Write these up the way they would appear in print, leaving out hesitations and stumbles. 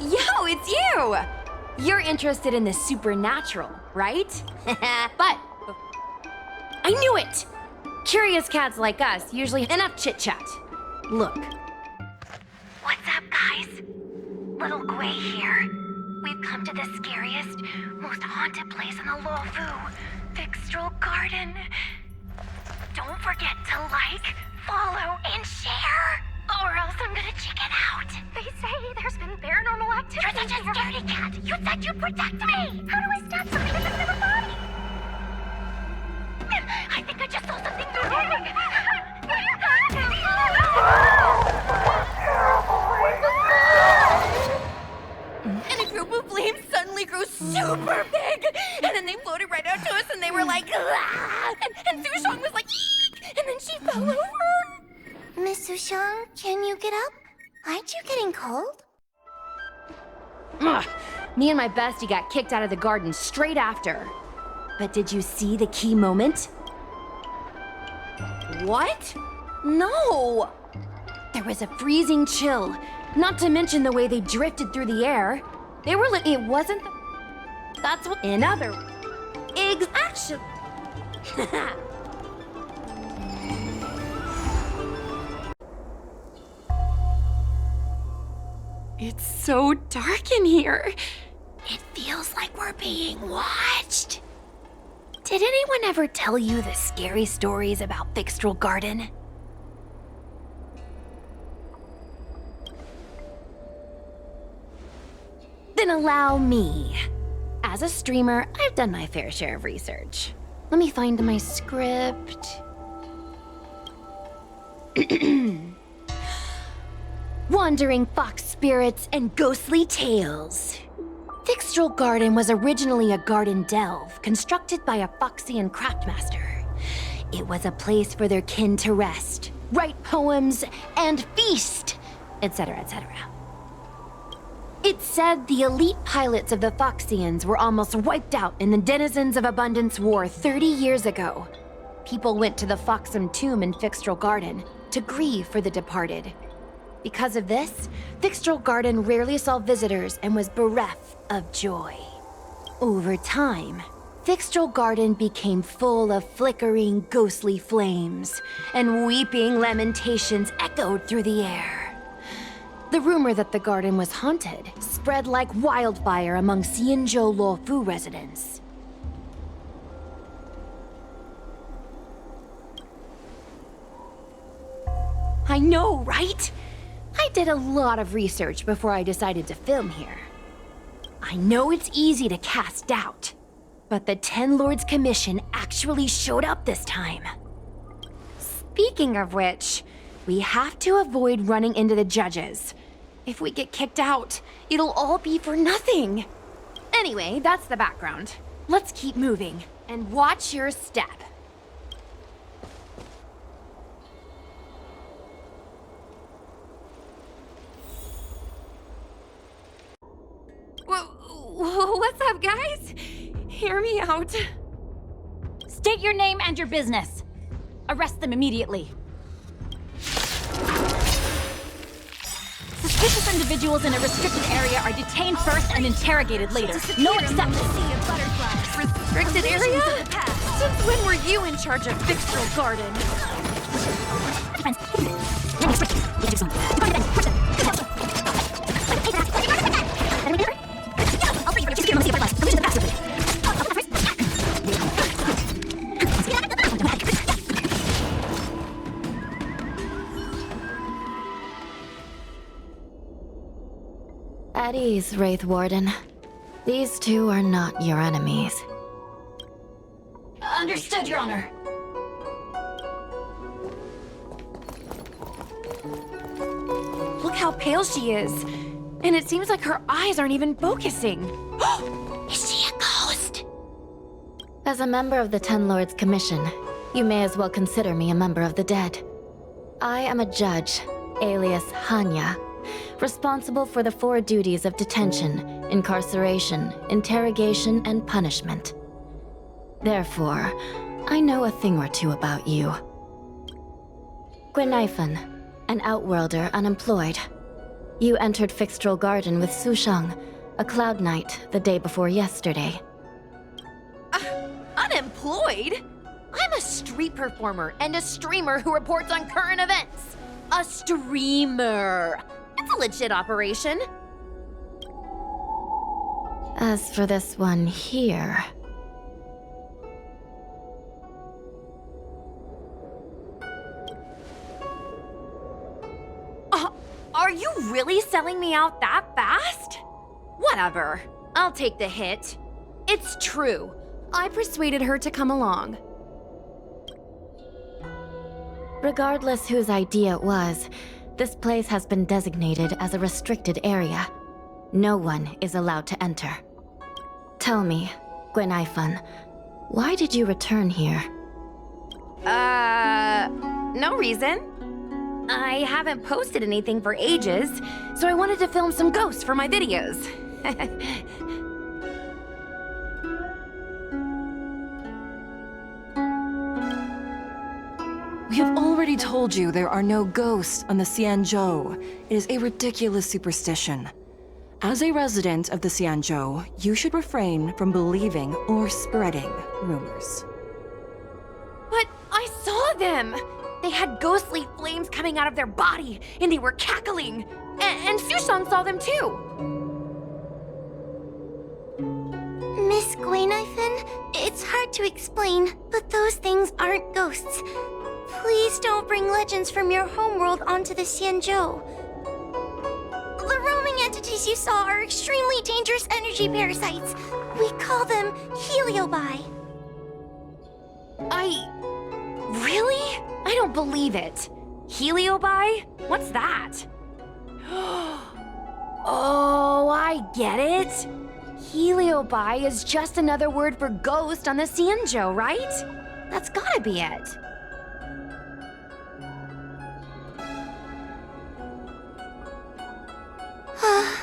Yo, it's you! You're interested in the supernatural, right? But I knew it! Curious cats like us usually enough chit-chat. Look. What's up, guys? Little Gui here. We've come to the scariest, most haunted place in the Huohuo, Fyxestroll Garden. Don't forget to like, follow, and share, or else I'm gonna chicken out. They say there's been paranormal activity. You're such a scaredy cat. You said you'd protect me. How do I stop something that doesn't have a body? I think I just saw something moving. And a group of flames suddenly grew super big! And then they floated right out to us and they were like, ah! And Sushong was like, eek! And then she fell over! Miss Sushong, can you get up? Aren't you getting cold? Ugh. Me and my bestie got kicked out of the garden straight after. But did you see the key moment? What? No! There was a freezing chill. Not to mention the way they drifted through the air. They were it wasn't that's what in other actually. It's so dark in here. It feels like we're being watched. Did anyone ever tell you the scary stories about Fyxestroll Garden? Then allow me. As a streamer, I've done my fair share of research. Let me find my script. Wandering fox spirits and ghostly tales. Fyxestroll Garden was originally a garden delve constructed by a Foxian craftmaster. It was a place for their kin to rest, write poems, and feast, etc., etc. It said the elite pilots of the Foxians were almost wiped out in the Denizens of Abundance War 30 years ago. People went to the Foxian tomb in Fyxestroll Garden to grieve for the departed. Because of this, Fyxestroll Garden rarely saw visitors and was bereft of joy. Over time, Fyxestroll Garden became full of flickering, ghostly flames, and weeping lamentations echoed through the air. The rumor that the garden was haunted spread like wildfire among Xianzhou Luofu residents. I know, right? I did a lot of research before I decided to film here. I know it's easy to cast doubt, but the Ten Lords Commission actually showed up this time. Speaking of which, we have to avoid running into the judges. If we get kicked out, it'll all be for nothing. Anyway, that's the background. Let's keep moving, and watch your step. What's up, guys? Hear me out. State your name and your business. Arrest them immediately. Suspicious individuals in a restricted area are detained first and interrogated later. No exceptions. Restricted area? Since when were you in charge of Fyxestroll Garden? At ease, Wraith Warden. These two are not your enemies. Understood, Your Honor. Look how pale she is. And it seems like her eyes aren't even focusing. Is she a ghost? As a member of the Ten Lords Commission, you may as well consider me a member of the dead. I am a judge, alias Hanya, responsible for the 4 duties of detention, incarceration, interrogation, and punishment. Therefore, I know a thing or two about you. Guinaifen, an outworlder unemployed. You entered Fyxestroll Garden with Sushang, a cloud knight, the day before yesterday. Unemployed? I'm a street performer and a streamer who reports on current events. A streamer. It's a legit operation. As for this one here... Are you really selling me out that fast? Whatever. I'll take the hit. It's true. I persuaded her to come along. Regardless whose idea it was, this place has been designated as a restricted area. No one is allowed to enter. Tell me, Guinaifen, why did you return here? No reason. I haven't posted anything for ages, so I wanted to film some ghosts for my videos. We have already told you there are no ghosts on the Xianzhou. It is a ridiculous superstition. As a resident of the Xianzhou, you should refrain from believing or spreading rumors. But I saw them! They had ghostly flames coming out of their body, and they were cackling. And Sushang saw them too. Miss Guinaifen, it's hard to explain, but those things aren't ghosts. Please don't bring legends from your homeworld onto the Xianzhou. The roaming entities you saw are extremely dangerous energy parasites. We call them Heliobi. Really? I don't believe it. Heliobi? What's that? Oh, I get it. Heliobi is just another word for ghost on the Xianzhou, right? That's gotta be it.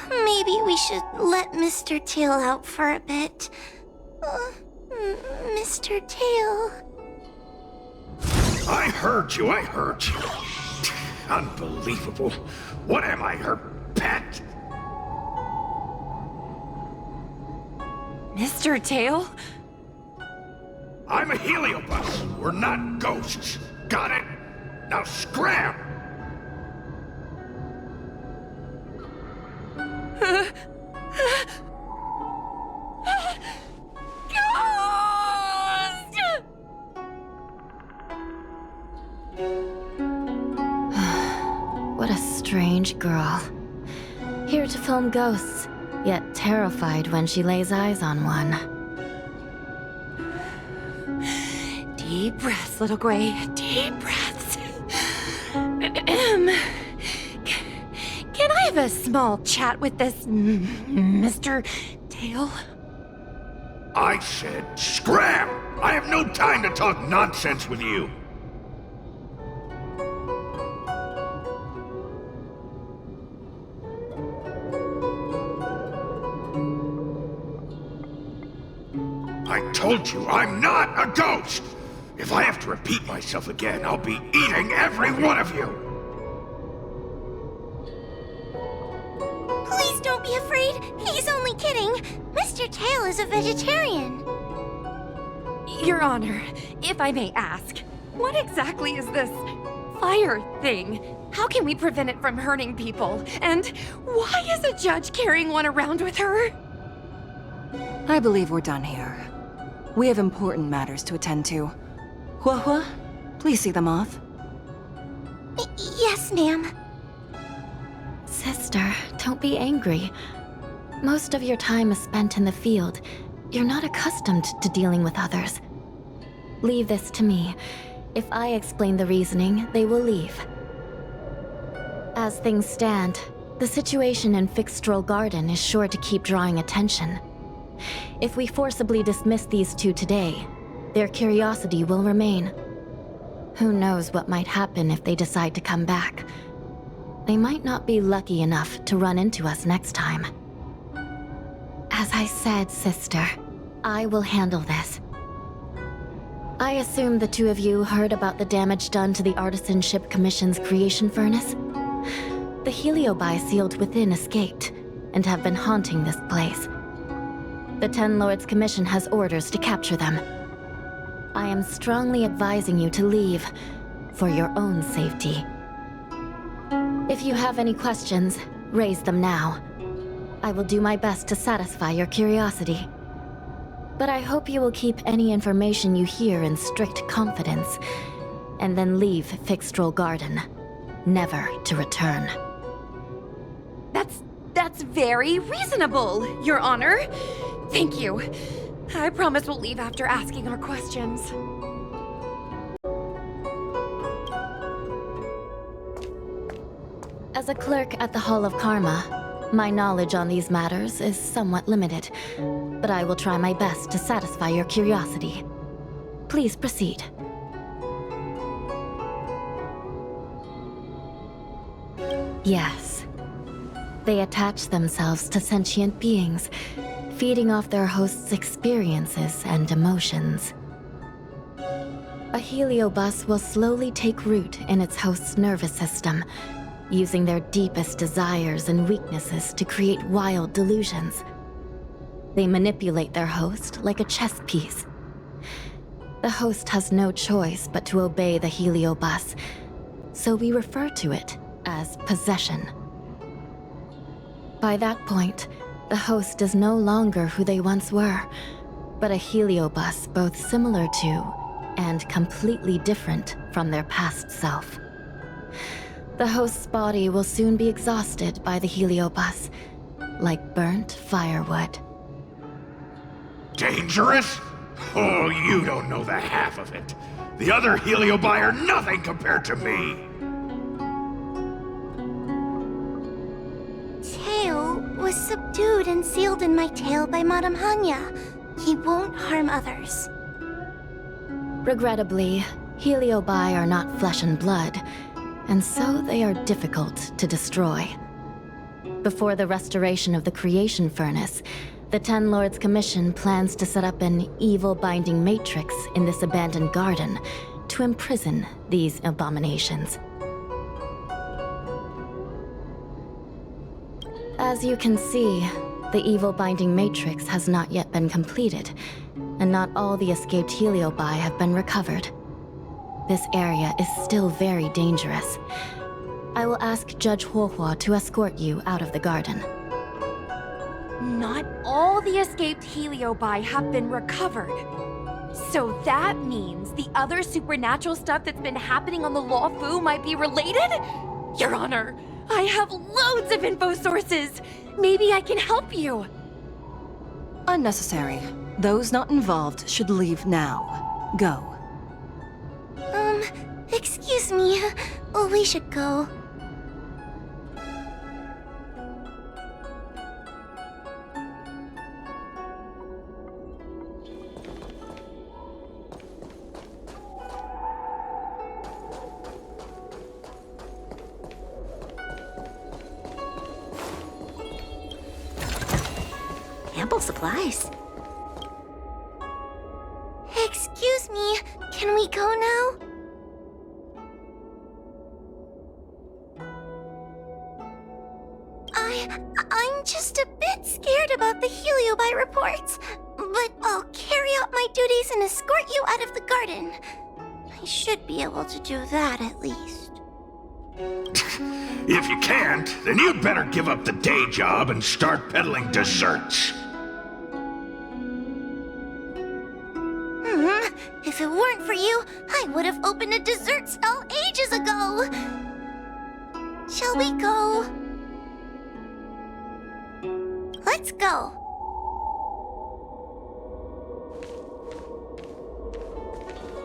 Maybe we should let Mr. Tail out for a bit. Mr. Tail... I heard you. Unbelievable. What am I, her pet? Mr. Tail? I'm a heliobus. We're not ghosts. Got it? Now scram! What a strange girl. Here to film ghosts, yet terrified when she lays eyes on one. Deep breaths, little Gray. Deep breaths. Can I have a small chat with this Mr. Tail? I said scram! I have no time to talk nonsense with you. I told you, I'm not a ghost! If I have to repeat myself again, I'll be eating every one of you! Please don't be afraid. He's only kidding. Mr. Tail is a vegetarian. Your Honor, if I may ask, what exactly is this fire thing? How can we prevent it from hurting people? And why is a judge carrying one around with her? I believe we're done here. We have important matters to attend to. Huohuo, please see them off. Yes, ma'am. Sister, don't be angry. Most of your time is spent in the field. You're not accustomed to dealing with others. Leave this to me. If I explain the reasoning, they will leave. As things stand, the situation in Fyxestroll Garden is sure to keep drawing attention. If we forcibly dismiss these two today, their curiosity will remain. Who knows what might happen if they decide to come back. They might not be lucky enough to run into us next time. As I said, sister, I will handle this. I assume the two of you heard about the damage done to the Artisanship Commission's creation furnace? The Heliobi sealed within escaped, and have been haunting this place. The Ten Lords Commission has orders to capture them. I am strongly advising you to leave, for your own safety. If you have any questions, raise them now. I will do my best to satisfy your curiosity. But I hope you will keep any information you hear in strict confidence, and then leave Fyxestroll Garden, never to return. That's very reasonable, Your Honor. Thank you. I promise we'll leave after asking our questions. As a clerk at the Hall of Karma, my knowledge on these matters is somewhat limited, but I will try my best to satisfy your curiosity. Please proceed. Yes. They attach themselves to sentient beings, feeding off their host's experiences and emotions. A heliobus will slowly take root in its host's nervous system, using their deepest desires and weaknesses to create wild delusions. They manipulate their host like a chess piece. The host has no choice but to obey the heliobus, so we refer to it as possession. By that point, the host is no longer who they once were, but a heliobus both similar to and completely different from their past self. The host's body will soon be exhausted by the heliobus, like burnt firewood. Dangerous? Oh, you don't know the half of it. The other Heliobi are nothing compared to me. Tail was subdued and sealed in my tail by Madame Hanya. He won't harm others. Regrettably, Heliobi are not flesh and blood, and so they are difficult to destroy. Before the restoration of the creation furnace, the Ten Lords Commission plans to set up an evil binding matrix in this abandoned garden to imprison these abominations. As you can see, the evil binding matrix has not yet been completed, and not all the escaped Heliobi have been recovered. This area is still very dangerous. I will ask Judge Huohuo to escort you out of the garden. Not all the escaped Heliobi have been recovered. So that means the other supernatural stuff that's been happening on the Luofu might be related? Your Honor, I have loads of info sources. Maybe I can help you. Unnecessary. Those not involved should leave now. Go. Excuse me. We should go. Ample supplies. Excuse me, can we go now? I'm just a bit scared about the Heliobi reports, but I'll carry out my duties and escort you out of the garden. I should be able to do that at least. If you can't, then you'd better give up the day job and start peddling desserts. If it weren't for you, I would have opened a dessert stall ages ago. Shall we go? Let's go.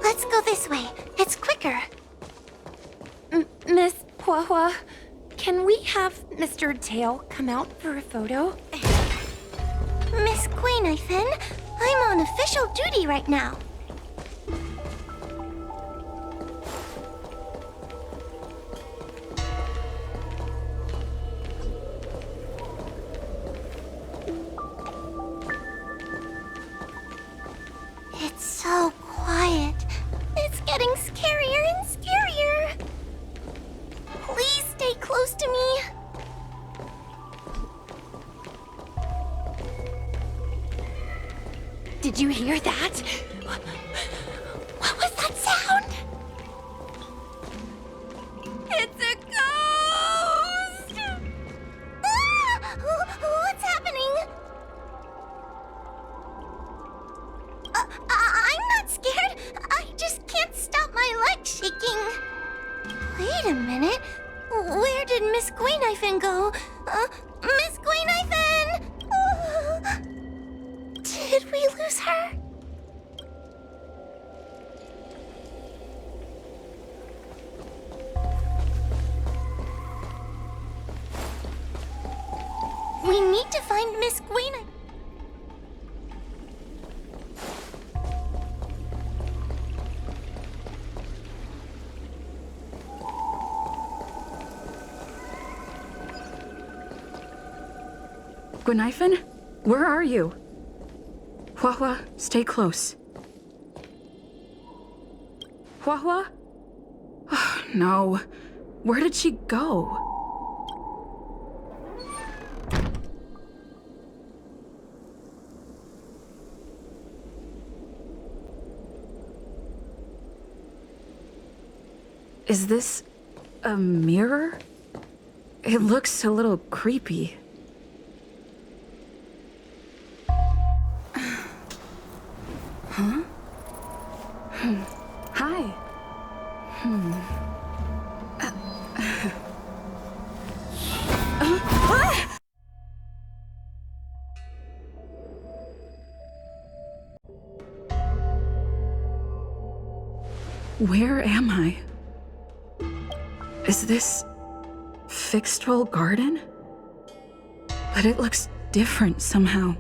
Let's go this way. It's quicker. Miss Huohuo, can we have Mr. Tail come out for a photo? Miss Guinaifen, I'm on official duty right now. It's so quiet. It's getting scarier and scarier. Please stay close to me. Did you hear that? What was that sound? It's a ghost! What's happening? I'm not scared. I just can't stop my legs shaking. Wait a minute. Where did Miss Guinaifen go? Miss Guinaifen! Did we lose her? We need to find Miss Guinaifen. Guinaifen? Where are you? Huohuo, stay close. Huohuo? Oh, no. Where did she go? Is this a mirror? It looks a little creepy. Huh? Hi. Where am I? Is this Fyxestroll Garden? But it looks different somehow.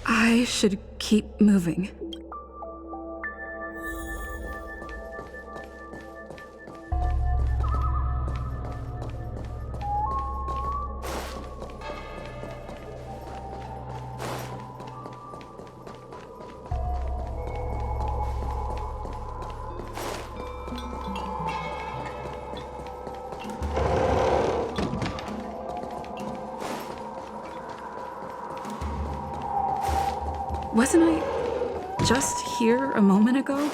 I should keep moving. Wasn't I just here a moment ago?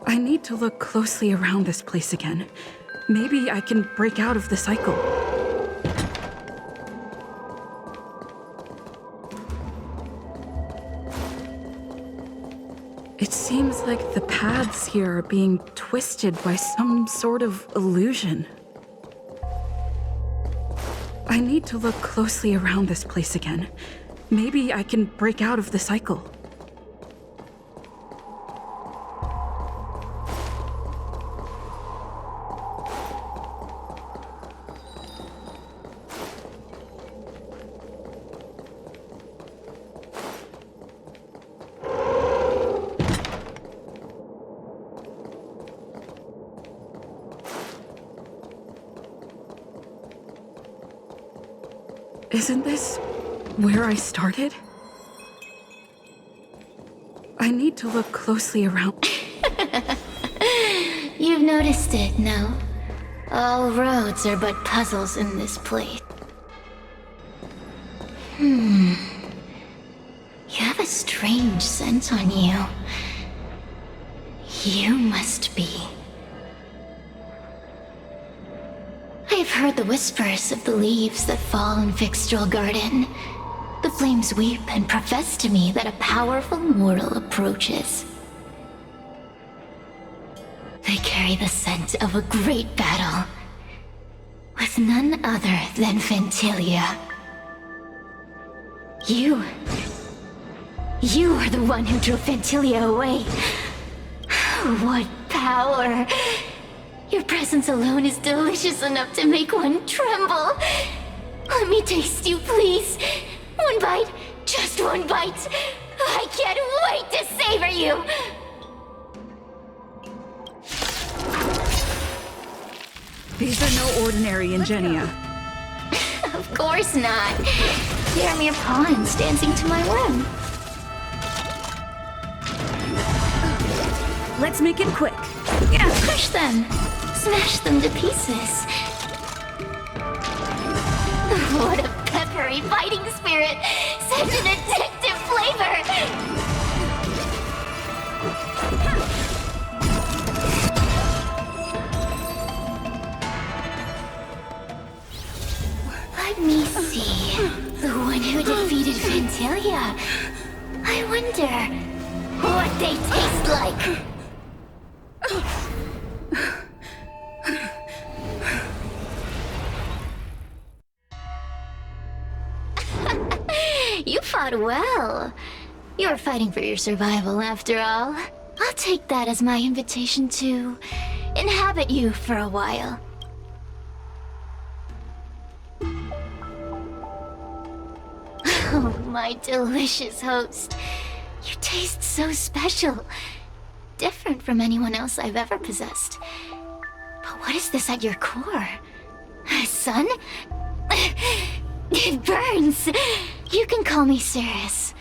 I need to look closely around this place again. Maybe I can break out of the cycle. It seems like the paths here are being twisted by some sort of illusion. I need to look closely around this place again. Maybe I can break out of the cycle. Isn't this where I started? I need to look closely around. You've noticed it, no? All roads are but puzzles in this place. You have a strange scent on you. You must be. I've heard the whispers of the leaves that fall in Fyxestroll Garden. The flames weep and profess to me that a powerful mortal approaches. They carry the scent of a great battle, with none other than Ventilia. You are the one who drove Ventilia away. What power! Your presence alone is delicious enough to make one tremble. Let me taste you, please. One bite, just one bite. I can't wait to savor you. These are no ordinary ingenia. Of course not. They're mere pawns dancing to my whim. Let's make it quick. Crush them. Smash them to pieces. What a peppery fighting spirit! such an addictive flavor! Let me see. The one who defeated Fantilia. I wonder what they taste like. You fought well. You're fighting for your survival, after all. I'll take that as my invitation to inhabit you for a while. Oh, my delicious host. You taste so special. Different from anyone else I've ever possessed. But what is this at your core? Sun? It burns! You can call me Cirrus.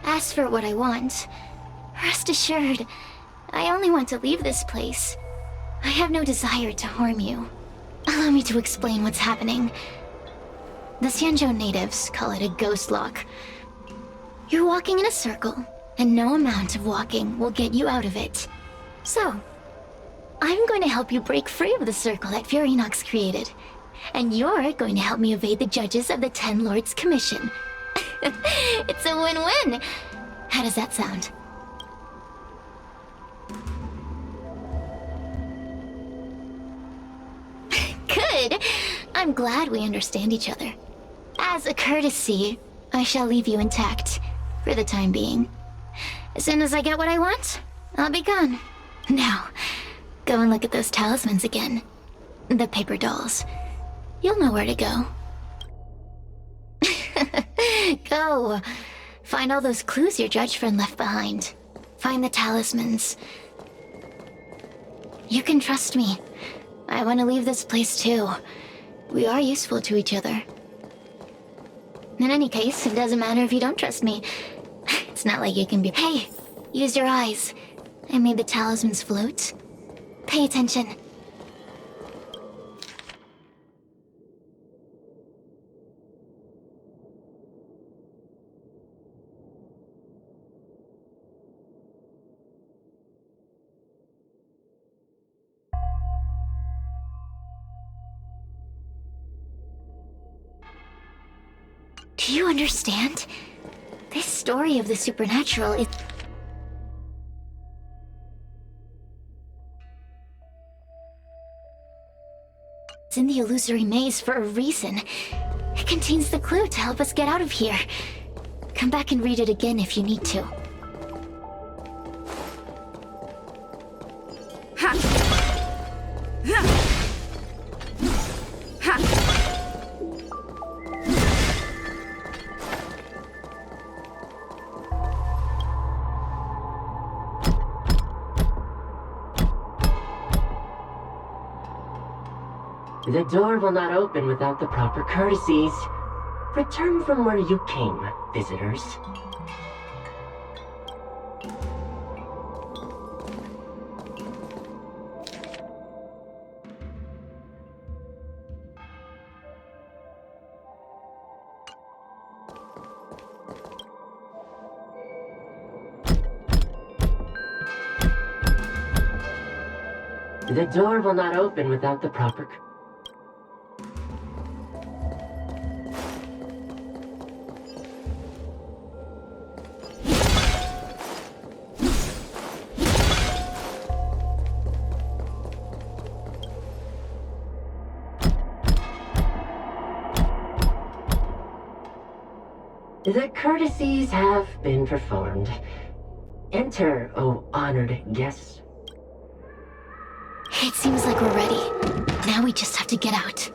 Ask for what I want. Rest assured, I only want to leave this place. I have no desire to harm you. Allow me to explain what's happening. The Xianzhou natives call it a ghost lock. You're walking in a circle, and no amount of walking will get you out of it. So, I'm going to help you break free of the circle that Furinox created. And you're going to help me evade the judges of the Ten Lords Commission. It's a win-win! How does that sound? Good! I'm glad we understand each other. As a courtesy, I shall leave you intact, for the time being. As soon as I get what I want, I'll be gone. Now, go and look at those talismans again. The paper dolls. You'll know where to go. Go! Find all those clues your judge friend left behind. Find the talismans. You can trust me. I want to leave this place too. We are useful to each other. In any case, it doesn't matter if you don't trust me. It's not like you can be— Hey! Use your eyes. I made the talismans float. Pay attention. Do you understand? This story of the supernatural is— It's in the illusory maze for a reason. It contains the clue to help us get out of here. Come back and read it again if you need to. The door will not open without the proper courtesies. Return from where you came, visitors. The door will not open without the proper— The courtesies have been performed. Enter, O honored guests. It seems like we're ready. Now we just have to get out.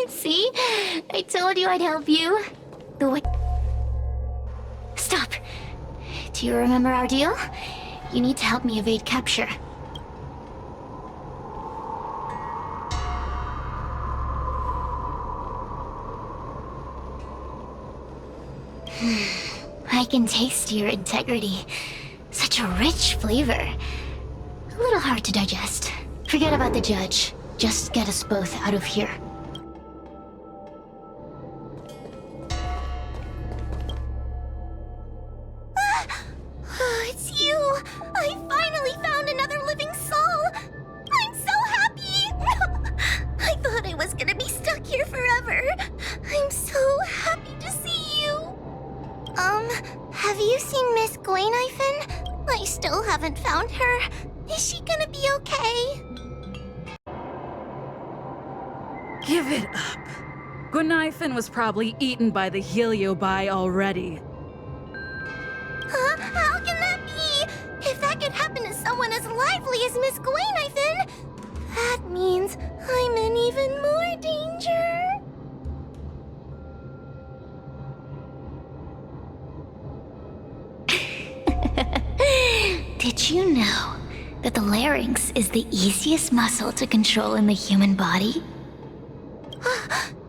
See? I told you I'd help you. The way— Stop! Do you remember our deal? You need to help me evade capture. can taste your integrity. Such a rich flavor. A little hard to digest. Forget about the judge. Just get us both out of here. It's you! I finally found another living soul! I'm so happy! I thought I was gonna be stuck here forever. I'm so happy to see you. Have you seen Miss Guinaifen? I still haven't found her. Is she gonna be okay? Give it up. Guinaifen was probably eaten by the Heliobi already. Huh? How can that be? If that could happen to someone as lively as Miss Guinaifen, that means I'm in even more danger. Did you know that the larynx is the easiest muscle to control in the human body?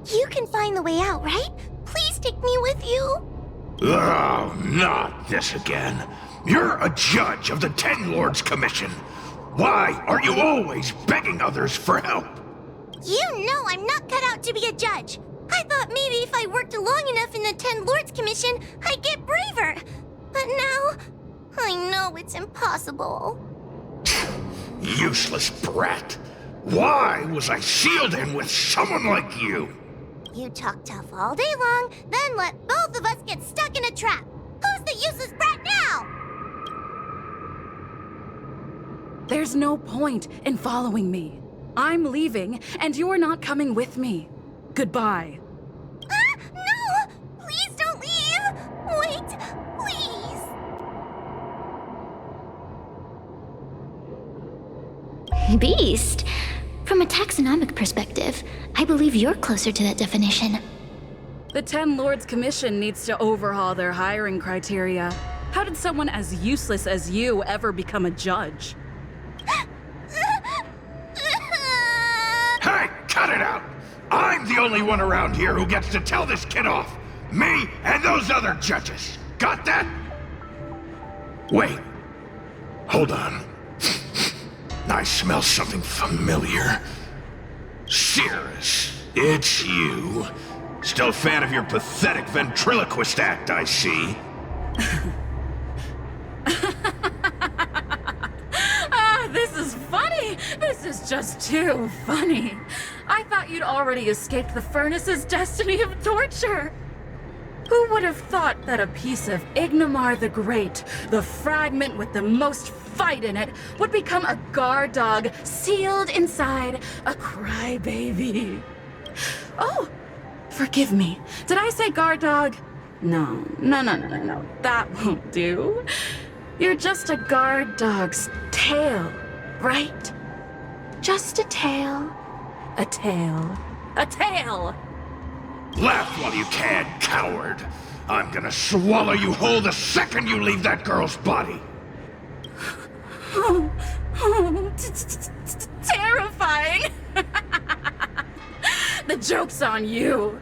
You can find the way out, right? Please take me with you. Oh, not this again. You're a judge of the Ten Lords Commission. Why are you always begging others for help? You know I'm not cut out to be a judge. I thought maybe if I worked long enough in the Ten Lords Commission, I'd get braver. But now, I know it's impossible. Useless brat. Why was I sealed in with someone like you? You talk tough all day long, then let both of us get stuck in a trap. Who's the useless brat now? There's no point in following me. I'm leaving, and you're not coming with me. Goodbye. No! Please don't leave! Wait, please! Beast? From a taxonomic perspective, I believe you're closer to that definition. The Ten Lords Commission needs to overhaul their hiring criteria. How did someone as useless as you ever become a judge? Hey, cut it out! I'm the only one around here who gets to tell this kid off. Me and those other judges. Got that? Wait. Hold on. I smell something familiar. Cirrus, it's you. Still a fan of your pathetic ventriloquist act, I see. This is funny! This is just too funny. I thought you'd already escaped the furnace's destiny of torture. Who would have thought that a piece of Ignomar the Great, the fragment with the most fight in it, would become a guard dog sealed inside a crybaby? Oh, forgive me. Did I say guard dog? No. That won't do. You're just a guard dog's tail, right? Just a tail. A tail. A tail! Laugh while you can, coward. I'm gonna swallow you whole the second you leave that girl's body. Terrifying! The joke's on you.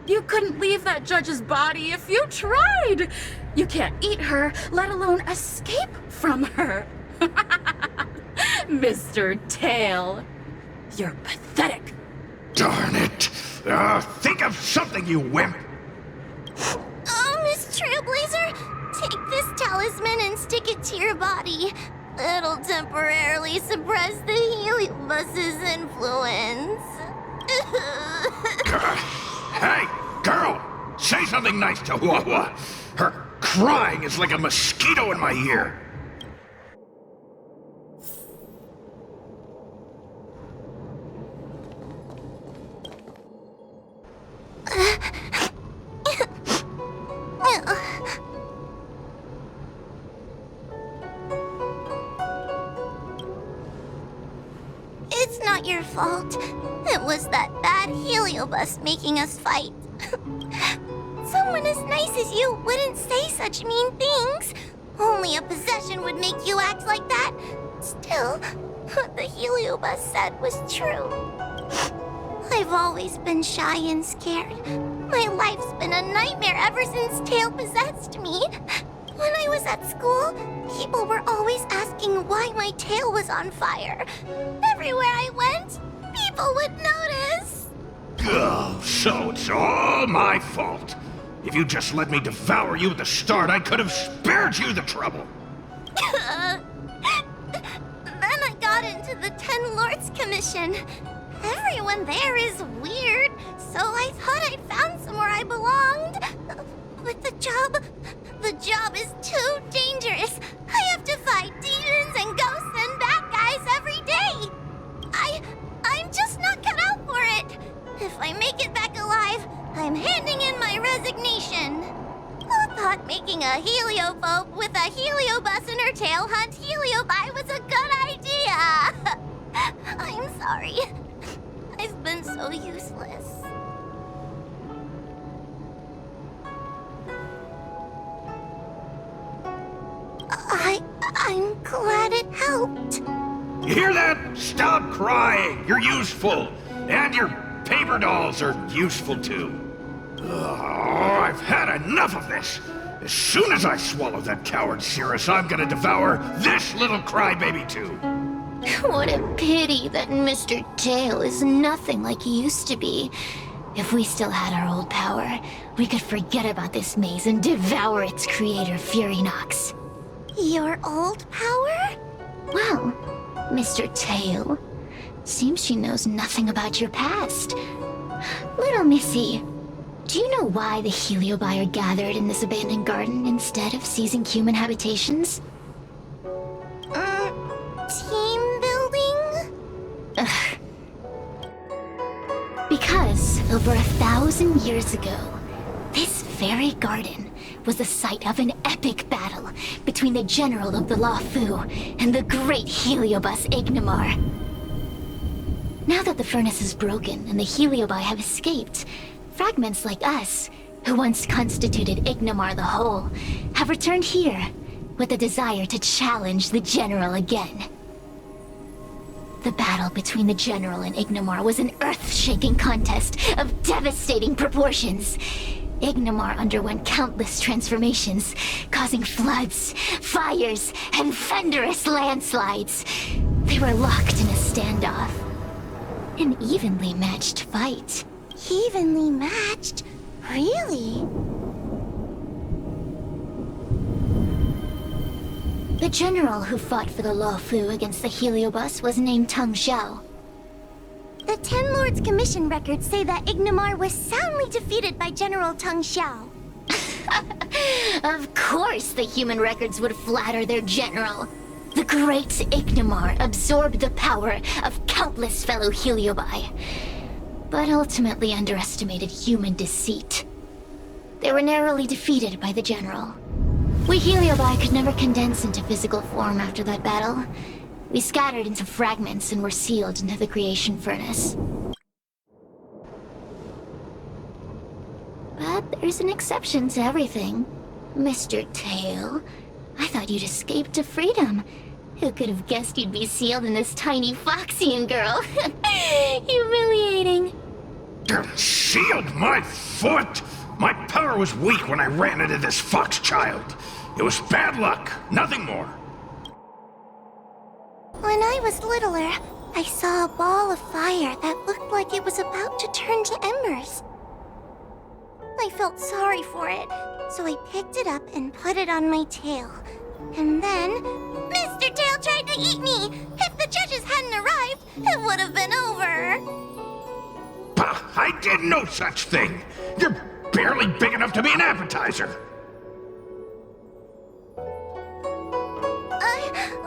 You couldn't leave that judge's body if you tried. You can't eat her, let alone escape from her. Mr. Tail, you're pathetic. Darn it. Think of something, you wimp. Oh, Miss Trailblazer, take this talisman and stick it to your body. It'll temporarily suppress the Heliobus's influence. Hey, girl! Say something nice to Huohuo. Her crying is like a mosquito in my ear. It's not your fault. It was that bad Heliobus making us fight. Someone as nice as you wouldn't say such mean things. Only a possession would make you act like that. Still, what the Heliobus said was true. I've always been shy and scared. My life's been a nightmare ever since Tail possessed me. When I was at school, people were always asking why my tail was on fire. Everywhere I went, people would notice. Oh, so it's all my fault. If you just let me devour you at the start, I could have spared you the trouble. Then I got into the Ten Lords Commission. Everyone there is weird, so I thought I'd found somewhere I belonged. But the job is too dangerous. I have to fight demons and ghosts and bad guys every day. I'm just not cut out for it. If I make it back alive, I'm handing in my resignation. Who thought making a heliophobe with a heliobus in her tail hunt Heliobi was a good idea? I'm sorry. I've been so useless. I'm glad it helped. You hear that? Stop crying. You're useful. And your paper dolls are useful too. Oh, I've had enough of this. As soon as I swallow that coward Cirrus, I'm gonna devour this little crybaby too. What a pity that Mr. Tail is nothing like he used to be. If we still had our old power, we could forget about this maze and devour its creator, Furynox. Your old power? Well, Mr. Tail, seems she knows nothing about your past. Little Missy, do you know why the Heliobi are gathered in this abandoned garden instead of seizing human habitations? Team building? Ugh. Because over 1,000 years ago, this very garden was the site of an epic battle between the general of the Luofu and the great Heliobus Ignimar. Now that the furnace is broken and the Heliobi have escaped, fragments like us, who once constituted Ignimar the Whole, have returned here with the desire to challenge the general again. The battle between the general and Ignimar was an earth-shaking contest of devastating proportions. Ignimar underwent countless transformations, causing floods, fires, and thunderous landslides. They were locked in a standoff. An evenly matched fight. Evenly matched? Really? The general who fought for the Luofu against the Heliobus was named Tang Xiao. The Ten Lords Commission records say that Ignimar was soundly defeated by General Tang Xiao. Of course the human records would flatter their general. The great Ignimar absorbed the power of countless fellow Heliobi, but ultimately underestimated human deceit. They were narrowly defeated by the general. We Heliobi could never condense into physical form after that battle. We scattered into fragments and were sealed into the creation furnace. But there's an exception to everything. Mr. Tail, I thought you'd escaped to freedom. Who could have guessed you'd be sealed in this tiny Foxian girl? Humiliating. Sealed my foot? My power was weak when I ran into this fox child. It was bad luck, nothing more. When I was littler, I saw a ball of fire that looked like it was about to turn to embers. I felt sorry for it, so I picked it up and put it on my tail. And then, Mr. Tail tried to eat me! If the judges hadn't arrived, it would have been over! Bah, I did no such thing! You're barely big enough to be an appetizer!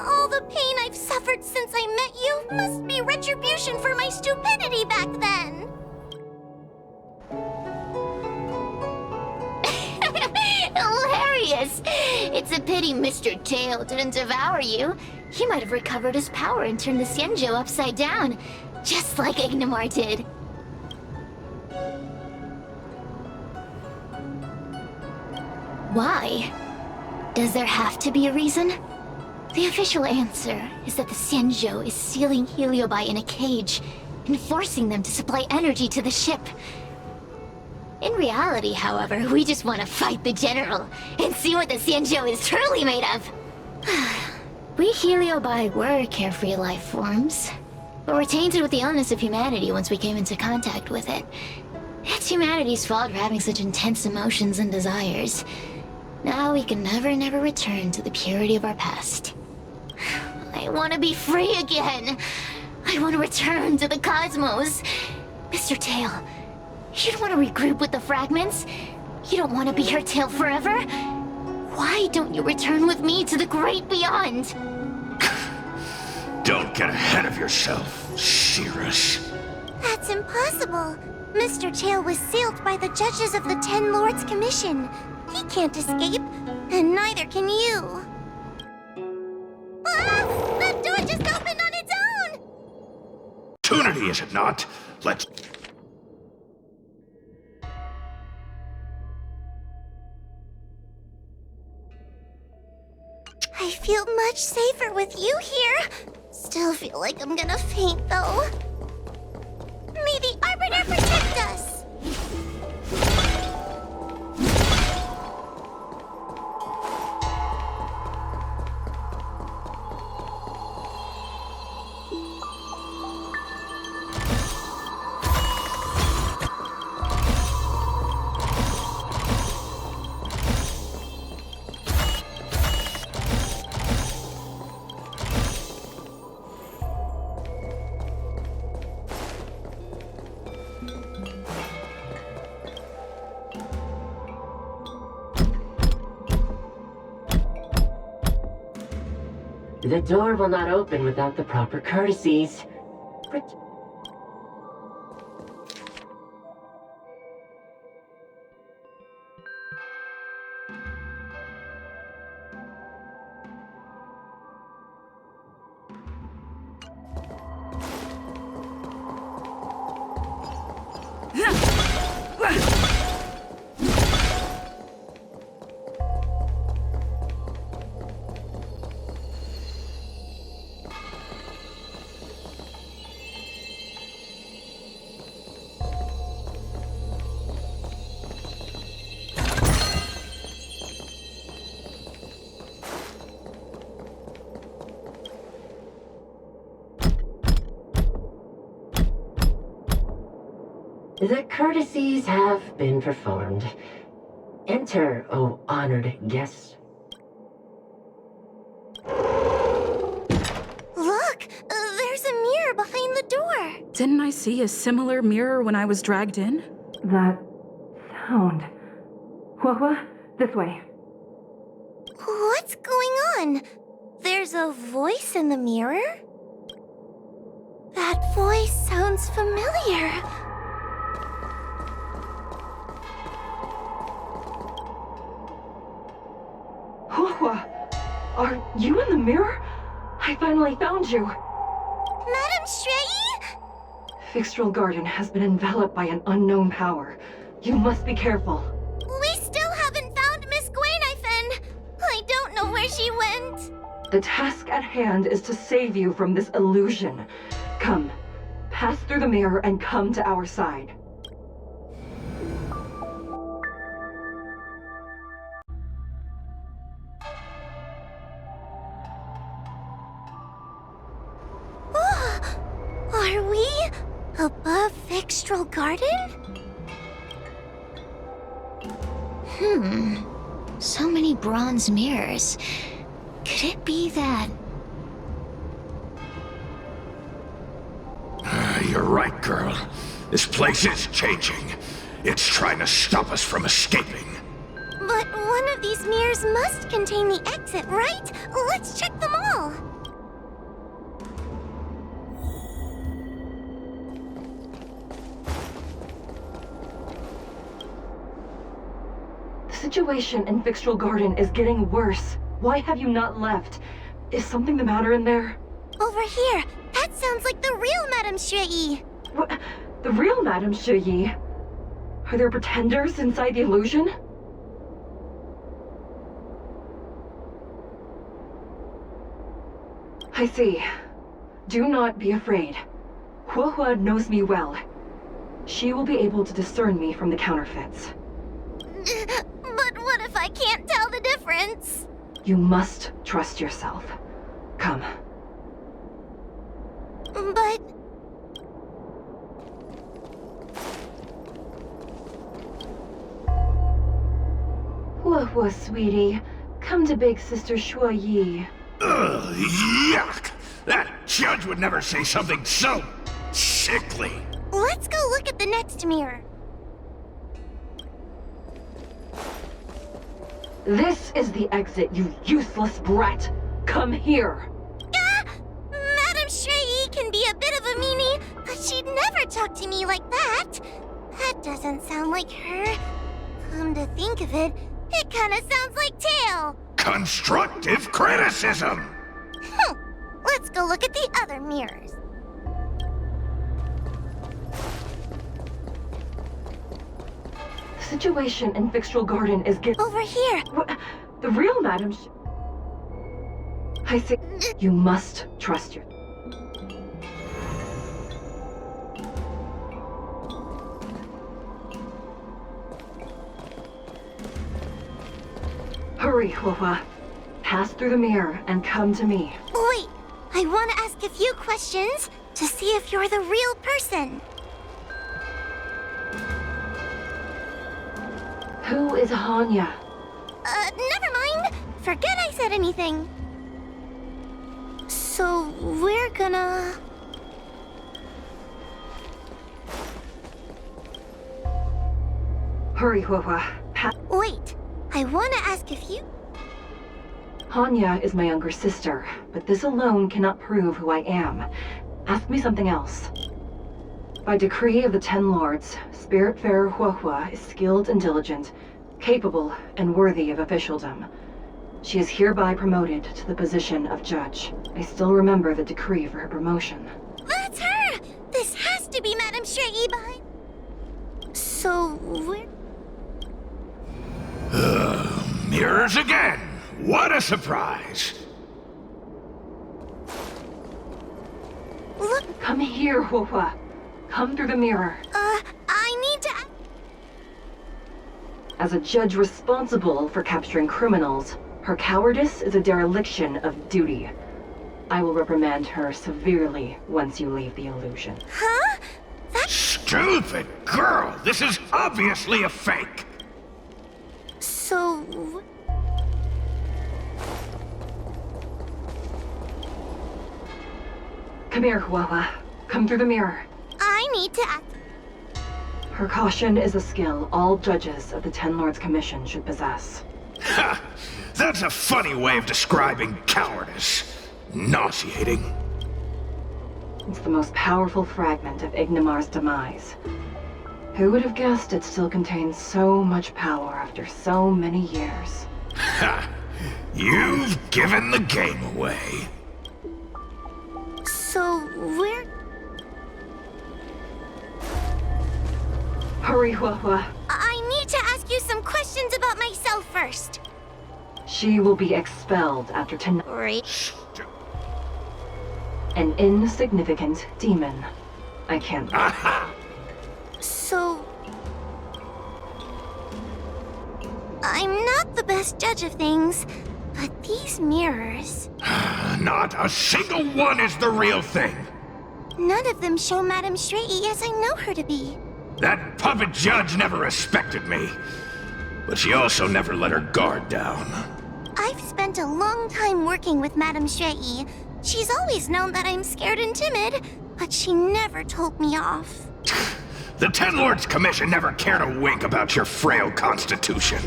All the pain I've suffered since I met you must be retribution for my stupidity back then! Hilarious! It's a pity Mr. Tail didn't devour you. He might have recovered his power and turned the Xianzhou upside down, just like Ignimar did. Why? Does there have to be a reason? The official answer is that the Xianzhou is sealing Heliobi in a cage and forcing them to supply energy to the ship. In reality, however, we just want to fight the General and see what the Xianzhou is truly made of. We Heliobi were carefree life forms, but were tainted with the illness of humanity once we came into contact with it. It's humanity's fault for having such intense emotions and desires. Now we can never return to the purity of our past. I want to be free again. I want to return to the cosmos. Mr. Tail, you don't want to regroup with the fragments? You don't want to be here, Tail, forever? Why don't you return with me to the great beyond? Don't get ahead of yourself, Cirrus. That's impossible. Mr. Tail was sealed by the judges of the Ten Lords Commission. He can't escape, and neither can you. Ah! That door just opened on its own! Opportunity, is it not? Let's... I feel much safer with you here. Still feel like I'm gonna faint, though. May the Arbiter protect us! The door will not open without the proper courtesies. The courtesies have been performed. Enter, O honored guest. Look! There's a mirror behind the door! Didn't I see a similar mirror when I was dragged in? That sound. Huohuo, this way. What's going on? There's a voice in the mirror? That voice sounds familiar. Huohuo, are you in the mirror? I finally found you. Madame Shrei? Fyxestroll Garden has been enveloped by an unknown power. You must be careful. We still haven't found Miss Guinaifen. I don't know where she went. The task at hand is to save you from this illusion. Come, pass through the mirror and come to our side. Are we above Fyxestroll Garden? So many bronze mirrors. Could it be that... You're right, girl. This place is changing. It's trying to stop us from escaping. But one of these mirrors must contain the exit, right? Let's check them all. The situation in Fyxestroll Garden is getting worse. Why have you not left? Is something the matter in there? Over here. That sounds like the real Madame Shrei. What? The real Madame Shrei? Are there pretenders inside the illusion? I see. Do not be afraid. Huohuo knows me well. She will be able to discern me from the counterfeits. But what if I can't tell the difference? You must trust yourself. Come. But... Huohuo, sweetie. Come to Big Sister Shuo Yi. Ugh, yuck! That judge would never say something so sickly. Let's go look at the next mirror. This is the exit, you useless brat! Come here! Madame Shrei can be a bit of a meanie, but she'd never talk to me like that. That doesn't sound like her. Come to think of it, it kinda sounds like Tail. Constructive criticism! Let's go look at the other mirrors. The situation in Fyxestroll Garden is Over here. What? The real Madam I see. You must trust your... Hurry, Huohuo. Pass through the mirror and come to me. Wait, I want to ask a few questions to see if you're the real person. Who is Hanya? Never mind. Forget I said anything. So, we're gonna... Hurry, Huohuo. Wait, I want to ask if you... Hanya is my younger sister, but this alone cannot prove who I am. Ask me something else. By decree of the Ten Lords, Spiritfarer Huohuo is skilled and diligent, capable and worthy of officialdom. She is hereby promoted to the position of judge. I still remember the decree for her promotion. That's her! This has to be Madame Shrei behind... So, where... Mirrors again! What a surprise! Look... Come here, Huohuo. Come through the mirror. I need to... As a judge responsible for capturing criminals, her cowardice is a dereliction of duty. I will reprimand her severely once you leave the illusion. Huh? Stupid girl! This is obviously a fake! So... Come here, Huohuo. Come through the mirror. I need to act... Her caution is a skill all judges of the Ten Lords Commission should possess. Ha! That's a funny way of describing cowardice. Nauseating. It's the most powerful fragment of Ignimar's demise. Who would have guessed it still contains so much power after so many years? Ha! You've given the game away. So, where... Hurry, Huohuo. I need to ask you some questions about myself first. She will be expelled after tonight. Great. An insignificant demon. I can't... Aha! So... I'm not the best judge of things, but these mirrors... Not a single one is the real thing. None of them show Madame Shrei as I know her to be. That puppet judge never respected me. But she also never let her guard down. I've spent a long time working with Madame Shrei. She's always known that I'm scared and timid, but she never told me off. The Ten Lords Commission never cared a wink about your frail constitution.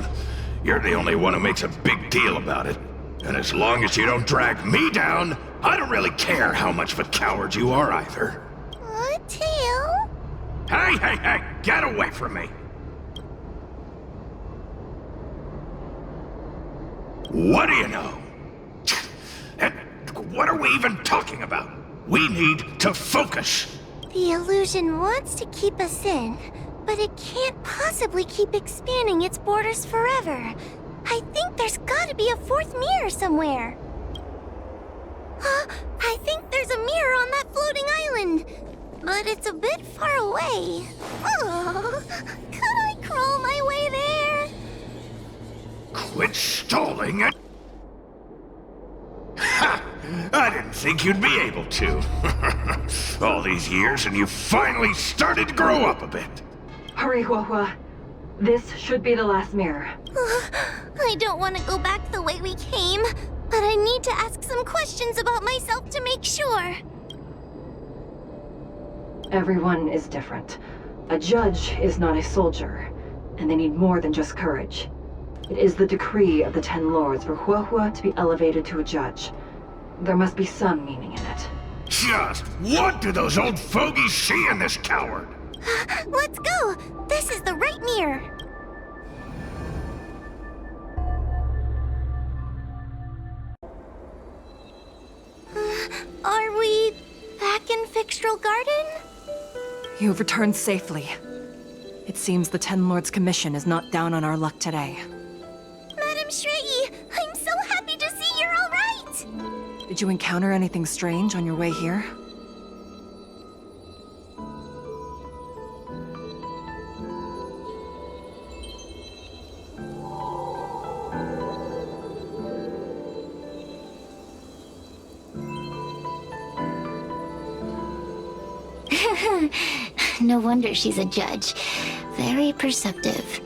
You're the only one who makes a big deal about it. And as long as you don't drag me down, I don't really care how much of a coward you are either. Tail? Hey, get away from me! What do you know? And what are we even talking about? We need to focus. The illusion wants to keep us in, but it can't possibly keep expanding its borders forever. I think there's gotta be a fourth mirror somewhere. I think there's a mirror on that floating island. but it's a bit far away. Oh, could I crawl my way there? Quit stalling it! Ha! I didn't think you'd be able to. All these years and you finally started to grow up a bit. Hurry, Huohuo. This should be the last mirror. I don't want to go back the way we came, but I need to ask some questions about myself to make sure. Everyone is different. A judge is not a soldier, and they need more than just courage. It is the decree of the Ten Lords for Huohuo to be elevated to a judge. There must be some meaning in it. Just what do those old fogies see in this coward? Let's go! This is the right mirror! Are we back in Fyxestroll Garden? You have returned safely. It seems the Ten Lords' commission is not down on our luck today. Madam Shrey, I'm so happy to see you're all right! Did you encounter anything strange on your way here? No wonder she's a judge. Very perceptive.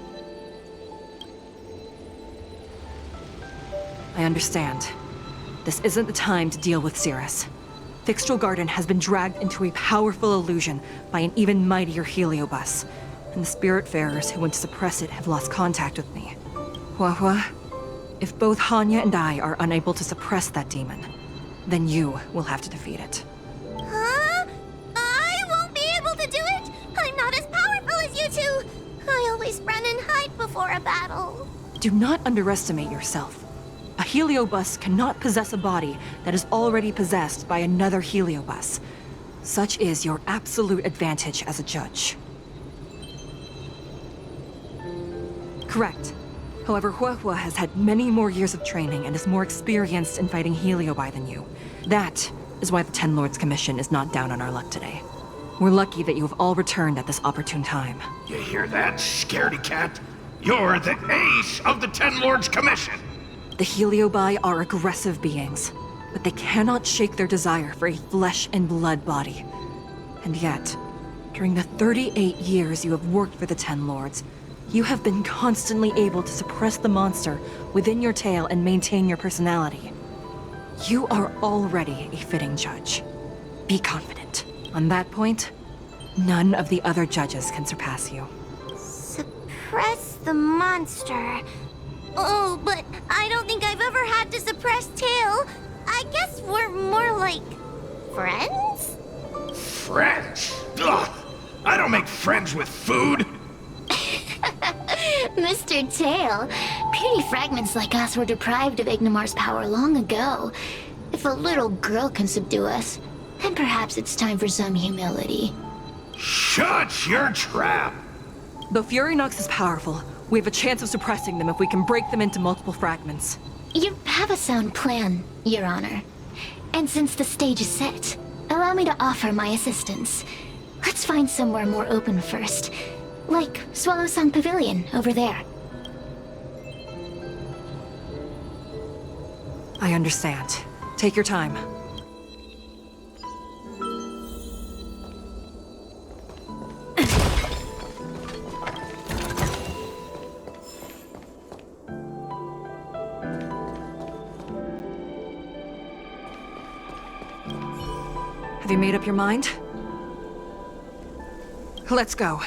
I understand. This isn't the time to deal with Cirrus. Fyxestroll Garden has been dragged into a powerful illusion by an even mightier Heliobus, and the Spiritfarers who went to suppress it have lost contact with me. Huohuo, if both Hanya and I are unable to suppress that demon, then you will have to defeat it. Huh? I won't be able to do it! I'm not as powerful as you two! I always run and hide before a battle. Do not underestimate yourself. A Heliobus cannot possess a body that is already possessed by another Heliobus. Such is your absolute advantage as a judge. Correct. However, Huohuo has had many more years of training and is more experienced in fighting Heliobi than you. That is why the Ten Lords' commission is not down on our luck today. We're lucky that you have all returned at this opportune time. You hear that, scaredy cat? You're the ace of the Ten Lords' commission! The Heliobi are aggressive beings, but they cannot shake their desire for a flesh and blood body. And yet, during the 38 years you have worked for the Ten Lords, you have been constantly able to suppress the monster within your tail and maintain your personality. You are already a fitting judge. Be confident. On that point, none of the other judges can surpass you. Suppress the monster. Oh, but I don't think I've ever had to suppress Tail. I guess we're more like friends? Friends? Ugh! I don't make friends with food! Mr. Tail, puny fragments like us were deprived of Ignimar's power long ago. If a little girl can subdue us, then perhaps it's time for some humility. Shut your trap! Though Fury Nox is powerful, we have a chance of suppressing them if we can break them into multiple fragments. You have a sound plan, Your Honor. And since the stage is set, allow me to offer my assistance. Let's find somewhere more open first. Like Swallow Song Pavilion, over there. I understand. Take your time. Have you made up your mind? Let's go.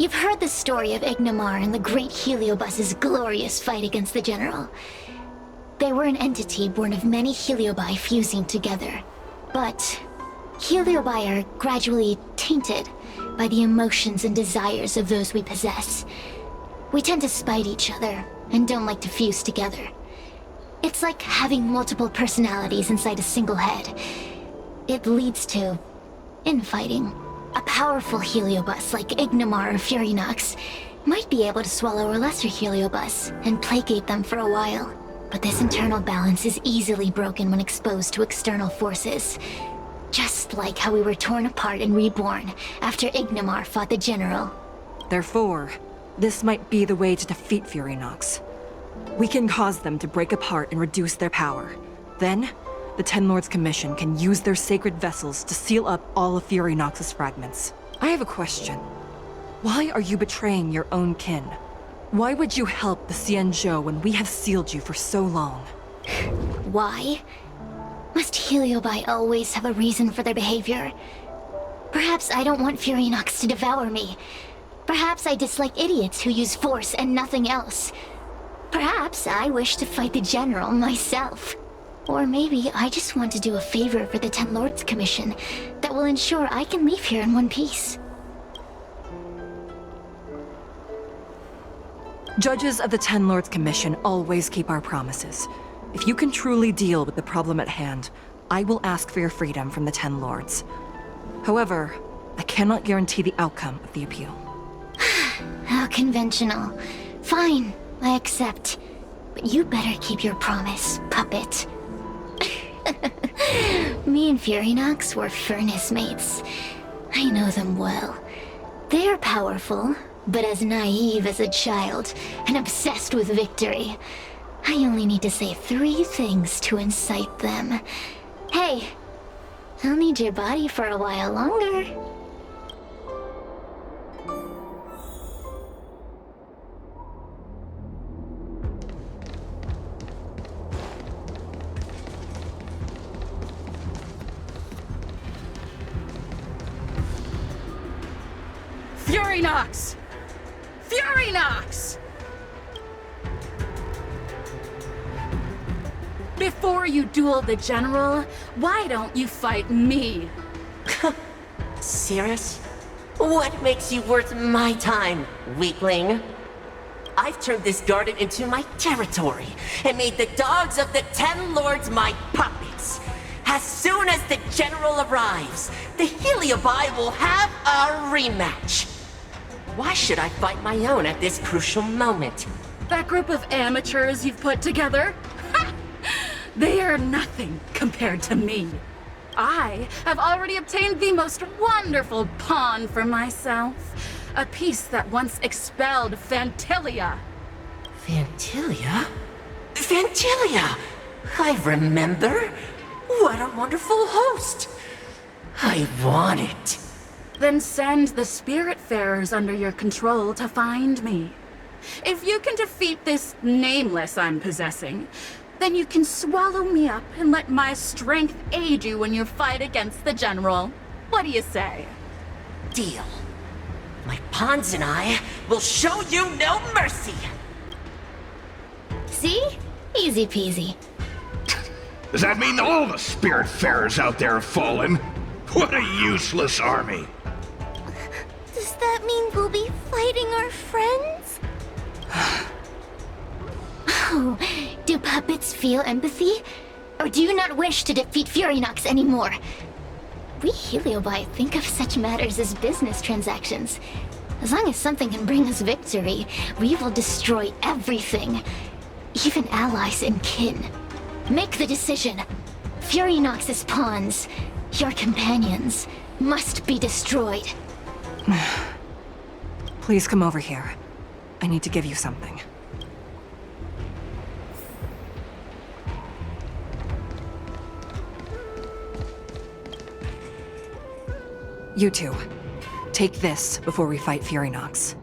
You've heard the story of Ignamar and the Great Heliobus's glorious fight against the General. They were an entity born of many Heliobi fusing together. But Heliobi are gradually tainted by the emotions and desires of those we possess. We tend to spite each other and don't like to fuse together. It's like having multiple personalities inside a single head. It leads to infighting. A powerful Heliobus like Ignamar or Furynox might be able to swallow a lesser Heliobus and placate them for a while. But this internal balance is easily broken when exposed to external forces. Just like how we were torn apart and reborn after Ignamar fought the General. Therefore, this might be the way to defeat Furynox. We can cause them to break apart and reduce their power. Then, the Ten Lords Commission can use their sacred vessels to seal up all of Furynox's fragments. I have a question. Why are you betraying your own kin? Why would you help the Xianzhou when we have sealed you for so long? Why? Must Heliobi always have a reason for their behavior? Perhaps I don't want Furynox to devour me. Perhaps I dislike idiots who use force and nothing else. Perhaps I wish to fight the General myself. Or maybe I just want to do a favor for the Ten Lords Commission that will ensure I can leave here in one piece. Judges of the Ten Lords Commission always keep our promises. If you can truly deal with the problem at hand, I will ask for your freedom from the Ten Lords. However, I cannot guarantee the outcome of the appeal. How conventional. Fine, I accept. But you better keep your promise, puppet. Me and Furynox were furnace mates. I know them well. They are powerful, but as naive as a child, and obsessed with victory. I only need to say 3 things to incite them. Hey, I'll need your body for a while longer. Furynox! Furynox! Before you duel the General, why don't you fight me? Cirrus? What makes you worth my time, weakling? I've turned this garden into my territory and made the dogs of the Ten Lords my puppets. As soon as the General arrives, the Heliobi will have a rematch. Why should I fight my own at this crucial moment? That group of amateurs you've put together? They are nothing compared to me. I have already obtained the most wonderful pawn for myself. A piece that once expelled Phantilia. Phantilia? Phantilia! I remember. What a wonderful host. I want it. Then send the Spiritfarers under your control to find me. If you can defeat this nameless I'm possessing, then you can swallow me up and let my strength aid you in your fight against the General. What do you say? Deal. My pawns and I will show you no mercy. See? Easy peasy. Does that mean all the Spiritfarers out there have fallen? What a useless army! Does that mean we'll be fighting our friends? Oh, do puppets feel empathy? Or do you not wish to defeat Furynox anymore? We Heliobi think of such matters as business transactions. As long as something can bring us victory, we will destroy everything. Even allies and kin. Make the decision. Furynox's pawns, your companions, must be destroyed. Please come over here. I need to give you something. You two, take this before we fight Furynox.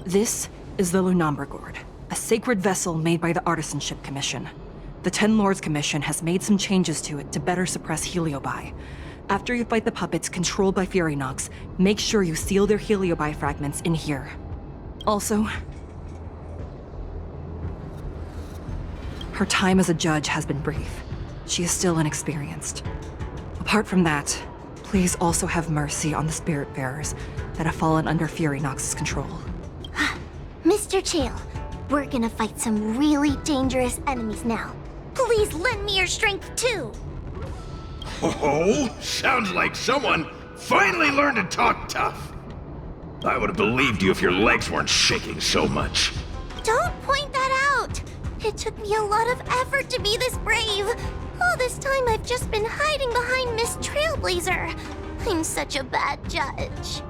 This is the Lunambra Gourd, a sacred vessel made by the Artisanship Commission. The Ten Lords Commission has made some changes to it to better suppress Heliobi. After you fight the puppets controlled by Furynox, make sure you seal their Heliobi fragments in here. Also, her time as a judge has been brief. She is still inexperienced. Apart from that, please also have mercy on the spirit bearers that have fallen under Furynox's control. Mr. Chael, we're gonna fight some really dangerous enemies now. Please lend me your strength too! Oh, sounds like someone finally learned to talk tough. I would have believed you if your legs weren't shaking so much. Don't point that out! It took me a lot of effort to be this brave. All this time I've just been hiding behind Miss Trailblazer. I'm such a bad judge.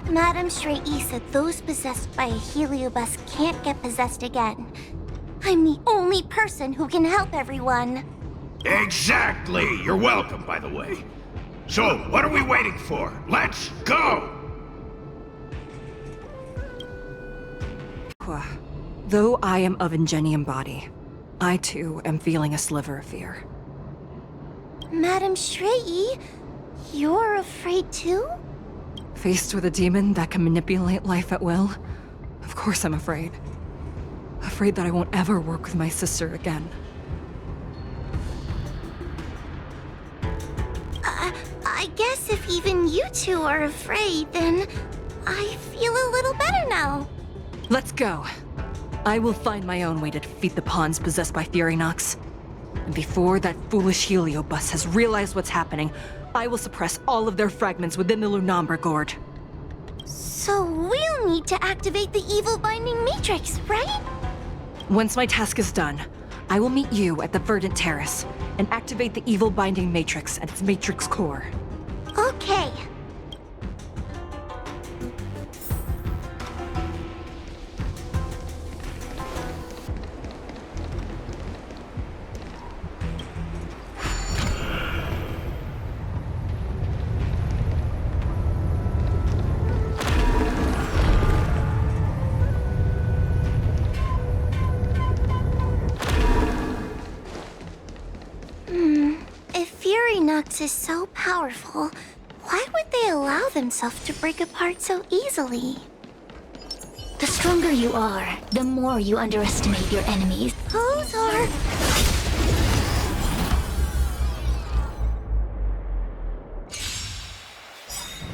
Madame Straight-E said those possessed by a Heliobus can't get possessed again. I'm the only person who can help everyone. Exactly! You're welcome, by the way. So, what are we waiting for? Let's go! Though I am of Ingenium body, I too am feeling a sliver of fear. Madame Straight-E, you're afraid too? Faced with a demon that can manipulate life at will, of course I'm afraid. Afraid that I won't ever work with my sister again. I guess if even you two are afraid, then I feel a little better now. Let's go. I will find my own way to defeat the pawns possessed by Furynox. And before that foolish Heliobus has realized what's happening, I will suppress all of their fragments within the Lunambra Gourd. So we'll need to activate the evil binding matrix, right? Once my task is done, I will meet you at the Verdant Terrace and activate the evil binding matrix at its matrix core. Okay. If Furynox is so powerful, why would they allow themselves to break apart so easily? The stronger you are, the more you underestimate your enemies. Those are...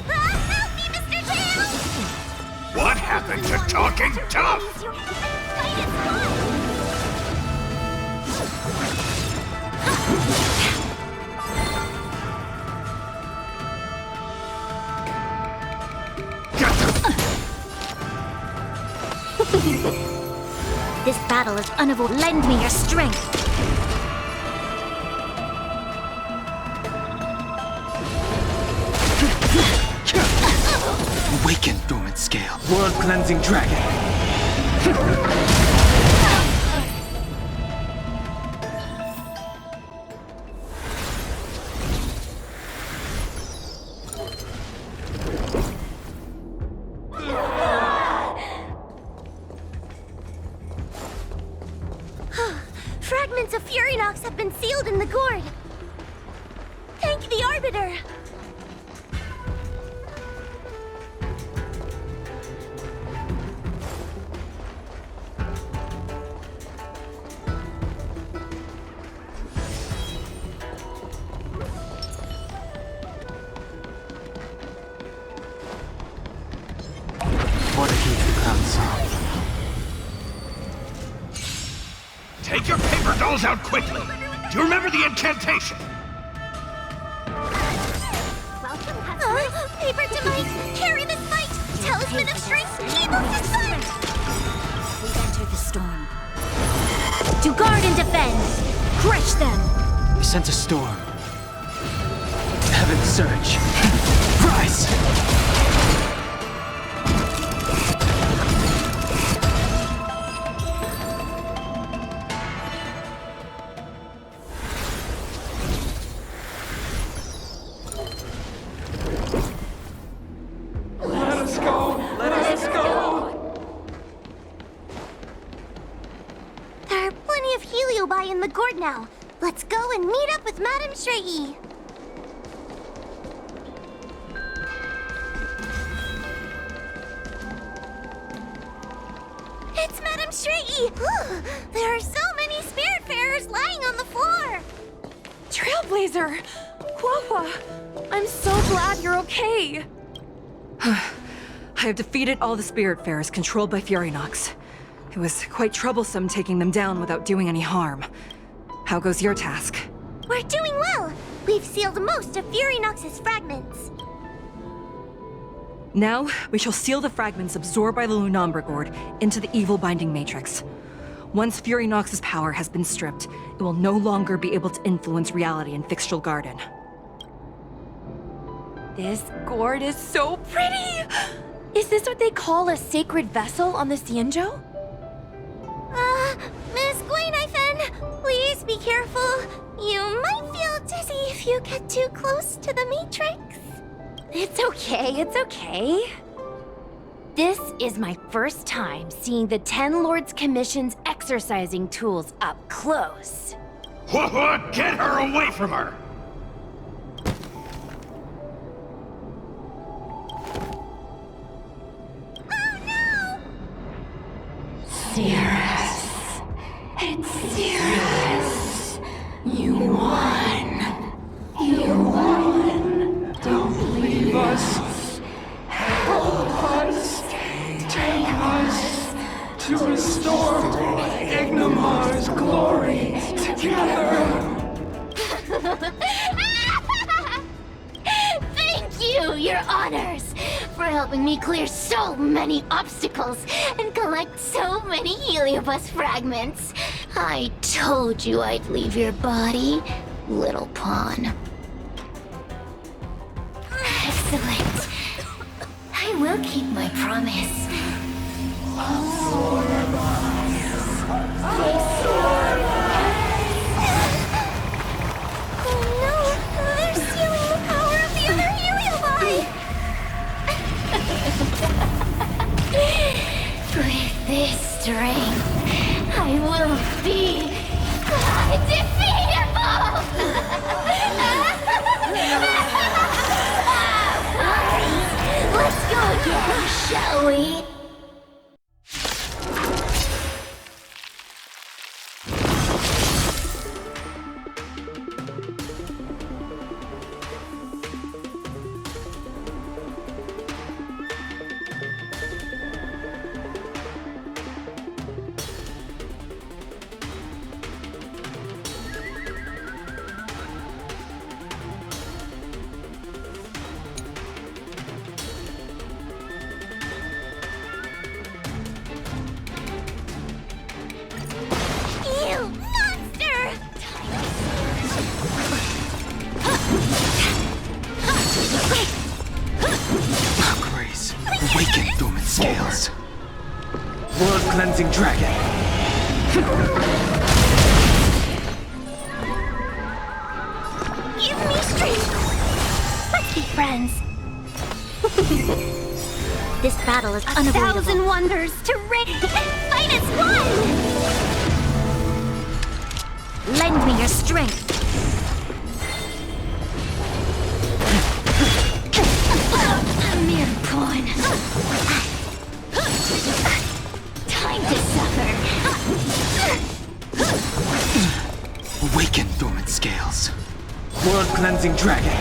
help me, Mr. Tail! What happened to talking tough? Fight is fun! This battle is unavoidable. Lend me your strength. Awaken, dormant scale. World-cleansing dragon. Fragments of Furynox have been sealed in the gourd. Thank the Arbiter. What keeps the crown soft? Take your paper dolls out quickly! Do you remember the incantation? Paper device, carry this fight! Talisman of strength, able to fight! We've entered the storm. To guard and defend! Crush them! We sent a storm. Heaven surge. Rise! There are plenty of Heliobi in the gourd now. Let's go and meet up with Madame Straight-E. I'm Shrey! There are so many Spiritfarers lying on the floor! Trailblazer! Huohuo! I'm so glad you're okay! I have defeated all the Spiritfarers controlled by Furynox. It was quite troublesome taking them down without doing any harm. How goes your task? We're doing well! We've sealed most of Furynox's fragments. Now, we shall seal the fragments absorbed by the Lunambra Gourd into the evil binding matrix. Once Furynox's power has been stripped, it will no longer be able to influence reality in Fyxestroll Garden. This gourd is so pretty! Is this what they call a sacred vessel on the Xianzhou? Miss Guinaifen, please be careful. You might feel dizzy if you get too close to the Matrix. It's okay, it's okay. This is my first time seeing the Ten Lords Commission's exercising tools up close. Huohuo, get her away from her! Cirrus. It's Cirrus. You won. You won. Don't leave us. Help us. Take us to restore Ignimar's glory together. Thank you, your honors, for helping me clear so many obstacles and collect so many Heliobus fragments. I told you I'd leave your body, little pawn. Excellent. I will keep my promise. Oh no, they're stealing the power of the other Heliobi! With this strength, I will be undefeatable! Let's go again, shall we? Cleansing dragon. Give me strength. Let's be friends. This battle is unavoidable. 1,000 wonders to rig and fight as one. Lend me your strength. A mere pawn. Time to suffer. Awaken, dormant scales. World cleansing dragon.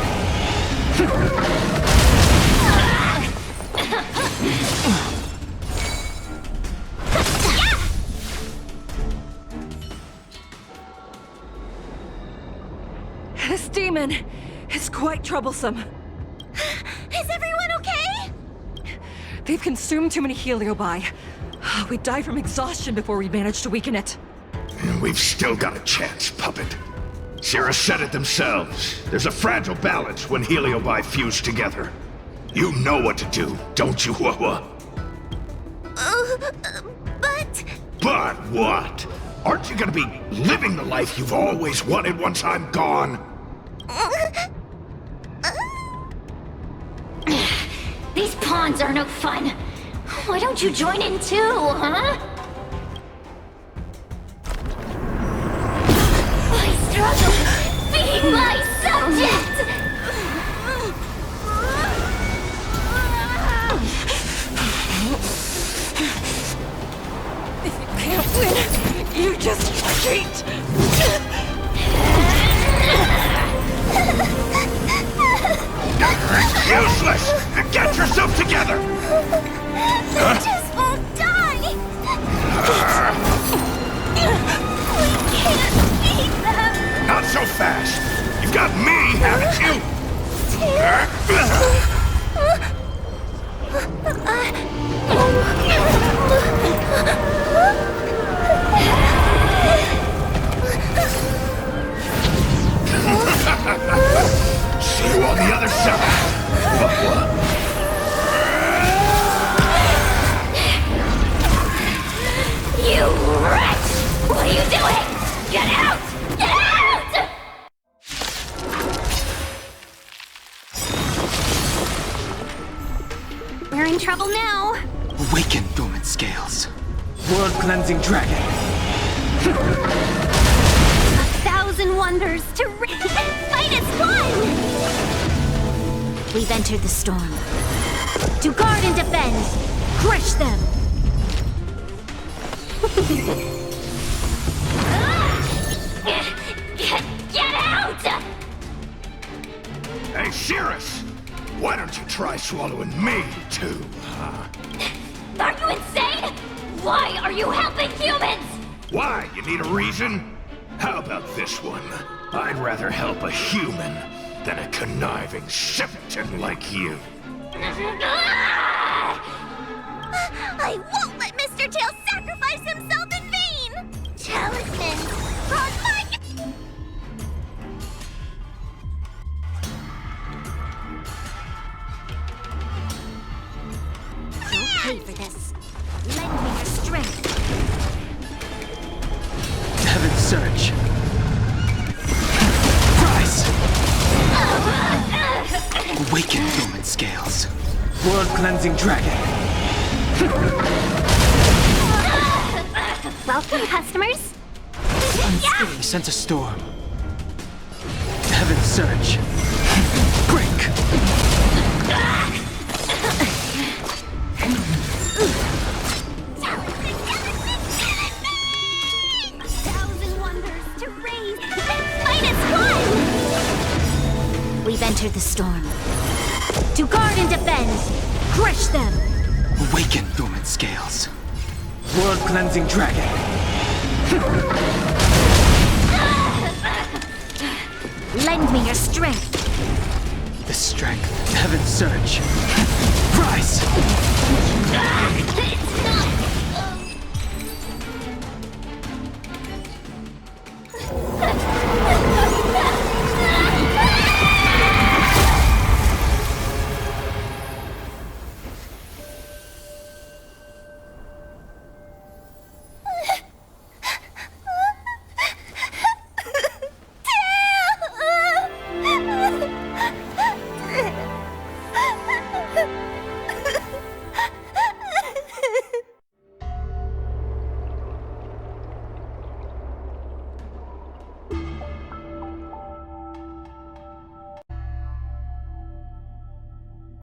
This demon is quite troublesome. Is everyone okay? They've consumed too many Heliobi. We'd die from exhaustion before we managed to weaken it. We've still got a chance, puppet. Cirrus said it themselves. There's a fragile balance when Heliobi fuse together. You know what to do, don't you, Huohuo? But... But what? Aren't you gonna be living the life you've always wanted once I'm gone? These pawns are no fun. Why don't you join in too, huh? I struggle being my subject! got me, haven't you? See you on the other side. You wretch! What are you doing? Get out! Get out! We're in trouble now. Awaken, dormant scales. World-cleansing dragon. 1,000 wonders to fight as one! We've entered the storm. To guard and defend! Crush them! Get out! Hey, Cirrus! Why don't you try swallowing me, too, huh? Are you insane? Why are you helping humans? Why? You need a reason? How about this one? I'd rather help a human than a conniving simpleton like you. I won't let Mr. Tail sacrifice himself in vain! Talisman on my... You'll pay for this. Lend me your strength. Heaven's surge. Rise! Awaken, dormant scales. World-cleansing dragon. Welcome, customers. He sent a storm. Heaven's surge. Break! 1,000 wonders to raise and fight as one! We've entered the storm. To guard and defend, crush them! Awaken, dormant scales. World-cleansing dragon. Lend me your strength. The strength. Heaven's surge. Rise! It's not...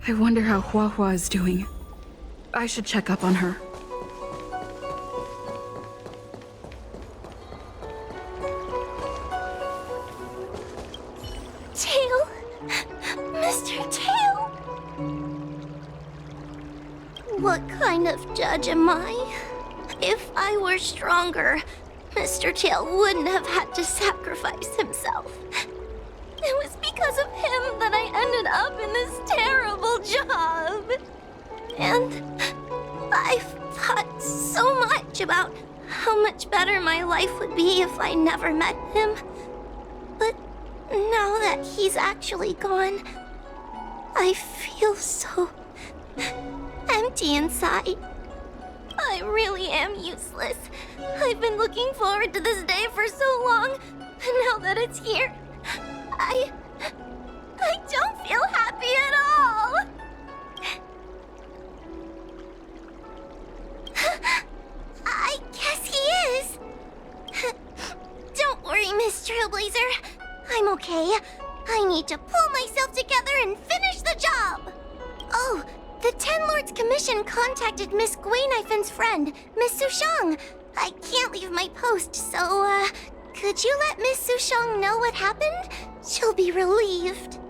I wonder how Huohuo is doing. I should check up on her. Tail? Mr. Tail? What kind of judge am I? If I were stronger, Mr. Tail wouldn't have had to sacrifice himself. It was because of him that I ended up in this terrible job. And I've thought so much about how much better my life would be if I never met him. But now that he's actually gone, I feel so empty inside. I really am useless. I've been looking forward to this day for so long, and now that it's here, I don't feel happy at all. I guess he is. Don't worry, Miss Trailblazer. I'm okay. I need to pull myself together and finish the job. Oh, the Ten Lords Commission contacted Miss Guinaifen's friend, Miss Sushang. I can't leave my post, so, could you let Miss Sushang know what happened? She'll be relieved.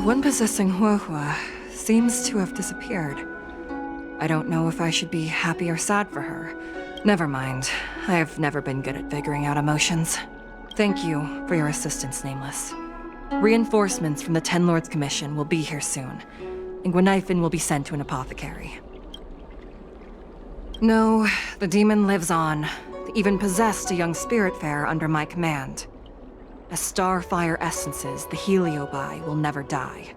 one possessing Huohuo seems to have disappeared. I don't know if I should be happy or sad for her. Never mind. I have never been good at figuring out emotions. Thank you for your assistance, Nameless. Reinforcements from the Ten Lords Commission will be here soon, and Guinaifen will be sent to an apothecary. No, the demon lives on. They even possessed a young spiritfarer under my command. As starfire essences, the Heliobi will never die.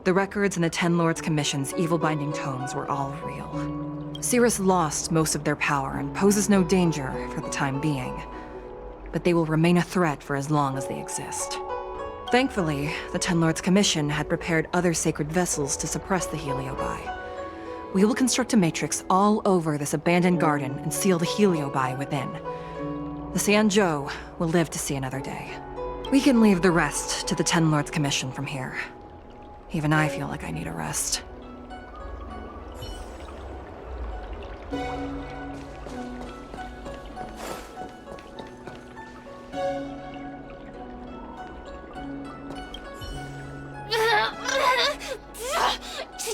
The records in the Ten Lords Commission's evil-binding tomes were all real. Cirrus lost most of their power and poses no danger for the time being. But they will remain a threat for as long as they exist. Thankfully, the Ten Lords Commission had prepared other sacred vessels to suppress the Heliobi. We will construct a matrix all over this abandoned garden and seal the Heliobi within. The Xianzhou will live to see another day. We can leave the rest to the Ten Lords Commission from here. Even I feel like I need a rest.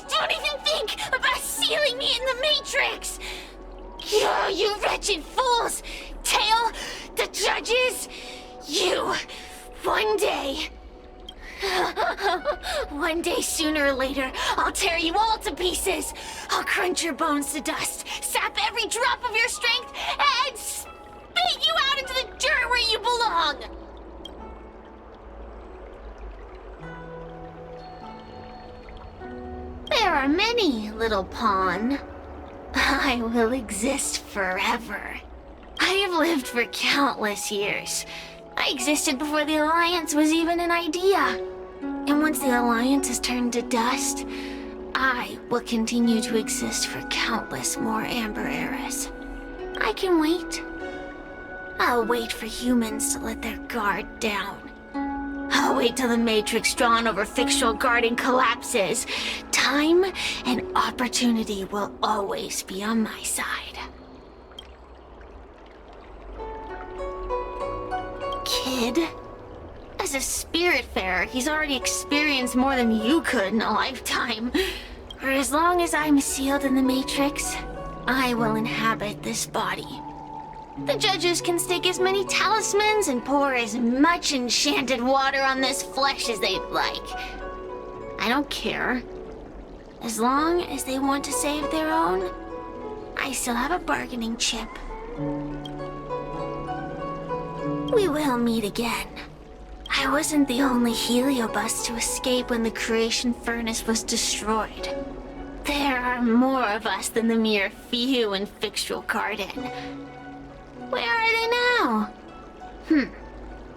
Don't even think about sealing me in the Matrix! You wretched fools! Tail, the judges, you, one day... One day, sooner or later, I'll tear you all to pieces! I'll crunch your bones to dust, sap every drop of your strength, and spit you out into the dirt where you belong! There are many, little pawn. I will exist forever. I have lived for countless years. I existed before the Alliance was even an idea. And once the Alliance has turned to dust, I will continue to exist for countless more Amber eras. I can wait. I'll wait for humans to let their guard down. I'll wait till the Matrix drawn over Fyxestroll Garden collapses. Time and opportunity will always be on my side. Kid? As a spiritfarer, he's already experienced more than you could in a lifetime. For as long as I'm sealed in the Matrix, I will inhabit this body. The judges can stake as many talismans and pour as much enchanted water on this flesh as they'd like. I don't care. As long as they want to save their own, I still have a bargaining chip. We will meet again. I wasn't the only Heliobus to escape when the creation furnace was destroyed. There are more of us than the mere few in Fyxestroll Garden. Where are they now?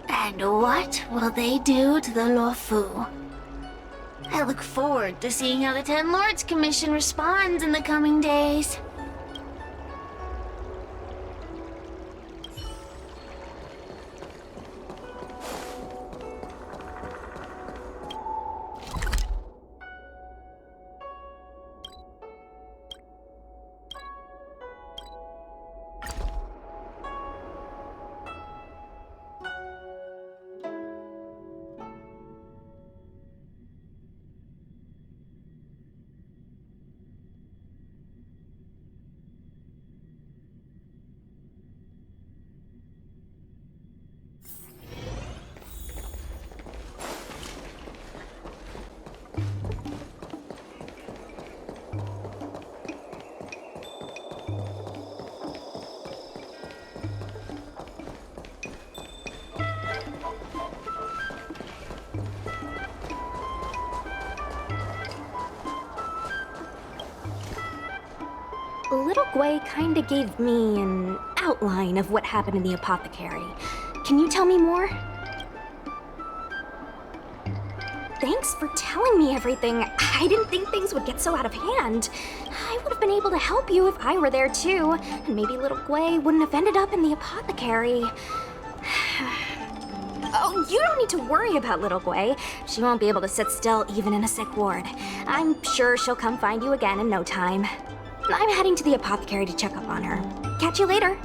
And what will they do to the Luofu? I look forward to seeing how the Ten Lords Commission responds in the coming days. Little Guay kinda gave me an outline of what happened in the apothecary. Can you tell me more? Thanks for telling me everything. I didn't think things would get so out of hand. I would have been able to help you if I were there too, and maybe Little Guay wouldn't have ended up in the apothecary. Oh, you don't need to worry about Little Guay. She won't be able to sit still even in a sick ward. I'm sure she'll come find you again in no time. I'm heading to the apothecary to check up on her. Catch you later.